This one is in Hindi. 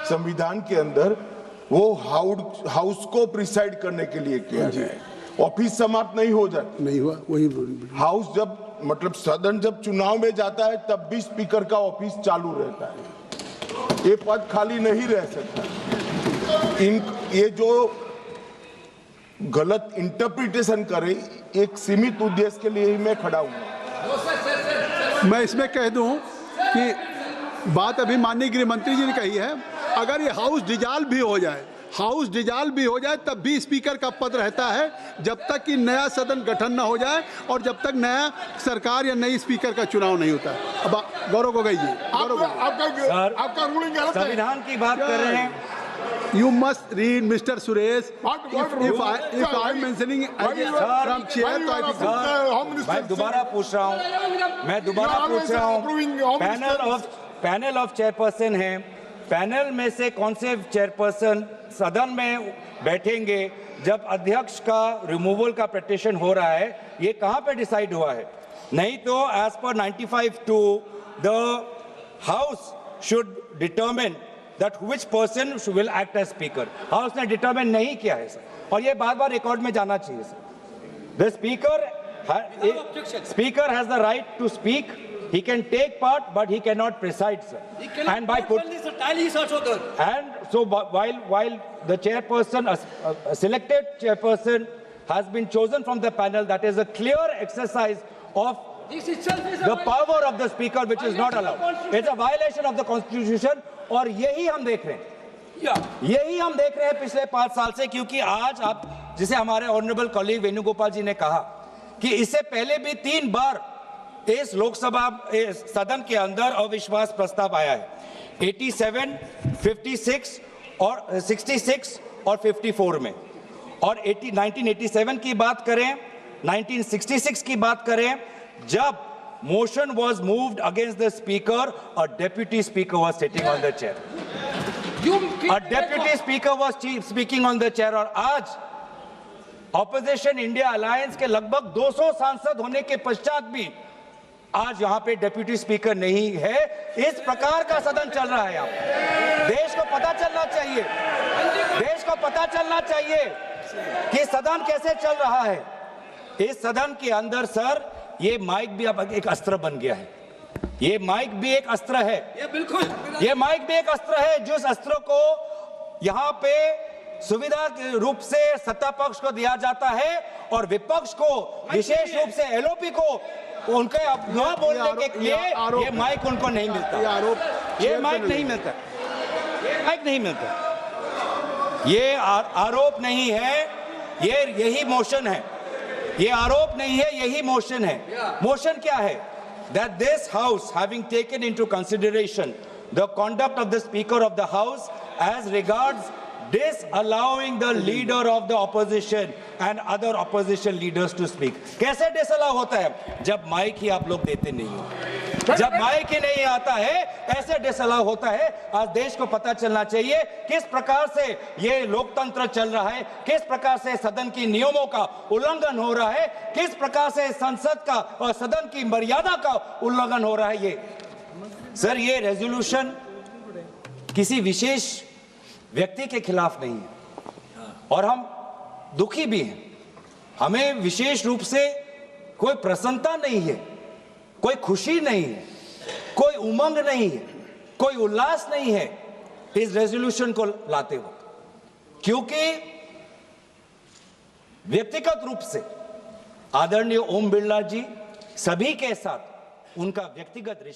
संविधान के अंदर वो हाउस को प्रिसाइड करने के लिए किया जाए। ऑफिस समाप्त नहीं हो जाती, नहीं हुआ वही हाउस जब मतलब सदन जब चुनाव में जाता है तब भी स्पीकर का ऑफिस चालू रहता है, ये पद खाली नहीं रह सकता। ये जो गलत इंटरप्रिटेशन करे, एक सीमित उद्देश्य के लिए ही मैं खड़ा हूं। मैं इसमें कह दूं कि बात अभी माननीय गृह मंत्री जी ने कही है, अगर ये हाउस डिजॉल्व भी हो जाए तब भी स्पीकर का पद रहता है जब तक कि नया सदन गठन न हो जाए और जब तक नया सरकार या नई स्पीकर का चुनाव नहीं होता है। अब गौरव गोगोई जी, आपका रूलिंग गलत है। संविधान की बात कर रहे हैं। You must read, Mr. Suresh. If I'm mentioning from chair, मैं दोबारा पूछ रहा हूँ, पैनल ऑफ चेयरपर्सन है, पैनल में से कौन से चेयरपर्सन सदन में बैठेंगे जब अध्यक्ष का रिमूवल का पिटीशन हो रहा है, ये कहाँ पे डिसाइड हुआ है? नहीं तो as per 95(2) the house should determine that which person will act as speaker. House ने डिटरमिन नहीं किया है सर, और ये बार-बार रिकॉर्ड में जाना चाहिए sir. The speaker has the right to speak. He can take part, but he cannot preside, sir. And by and so while the chairperson, a selected chairperson, has been chosen from the panel, that is a clear exercise of the power of the speaker, which is not allowed. It's a violation of the constitution. और यही हम देख रहे हैं पिछले 5 साल से, क्योंकि आज आप जिसे हमारे ऑनरेबल कॉलीग वेणुगोपाल जी ने कहा कि इससे पहले भी 3 बार इस लोकसभा सदन के अंदर अविश्वास प्रस्ताव आया है, 87, 56 और 66 और 54 में। और 1987 की बात करें, 1966 की बात करें, जब motion was moved against the speaker, a deputy speaker was sitting on the chair. A deputy speaker was speaking on the chair. और आज ऑपोजिशन इंडिया अलायंस के लगभग 200 सांसद होने के पश्चात भी आज यहाँ पे डेप्यूटी स्पीकर नहीं है। इस प्रकार का सदन चल रहा है यहाँ पे। देश को पता चलना चाहिए कि सदन कैसे चल रहा है। इस सदन के अंदर सर ये माइक भी अब एक अस्त्र बन गया है। ये माइक भी एक अस्त्र है, ये माइक भी एक अस्त्र है, जिस अस्त्र को यहाँ पे सुविधा के रूप से सत्ता पक्ष को दिया जाता है और विपक्ष को, विशेष रूप से एलओपी को, उनके अपना बोलने के लिए ये माइक उनको नहीं मिलता। ये माइक नहीं मिलता। ये आरोप नहीं है, ये यही मोशन है। ये आरोप नहीं है, यही मोशन है। मोशन क्या है? That this house, having taken into consideration the conduct of the speaker of the house as regards disallowing the leader of the opposition and other opposition leaders to speak. कैसे डिसअलाउ होता है? जब माइक ही आप लोग देते नहीं हो, जब माइक ही नहीं आता है, ऐसे डिसअलाउ होता है। आज देश को पता चलना चाहिए किस प्रकार से ये लोकतंत्र चल रहा है, किस प्रकार से सदन की नियमों का उल्लंघन हो रहा है, किस प्रकार से संसद का और सदन की मर्यादा का उल्लंघन हो रहा है। ये सर, ये रेजोल्यूशन किसी विशेष व्यक्ति के खिलाफ नहीं है और हम दुखी भी हैं। हमें विशेष रूप से कोई प्रसन्नता नहीं है, कोई खुशी नहीं है, कोई उमंग नहीं है, कोई उल्लास नहीं है इस रेजोल्यूशन को लाते वक्त, क्योंकि व्यक्तिगत रूप से आदरणीय ओम बिरला जी सभी के साथ उनका व्यक्तिगत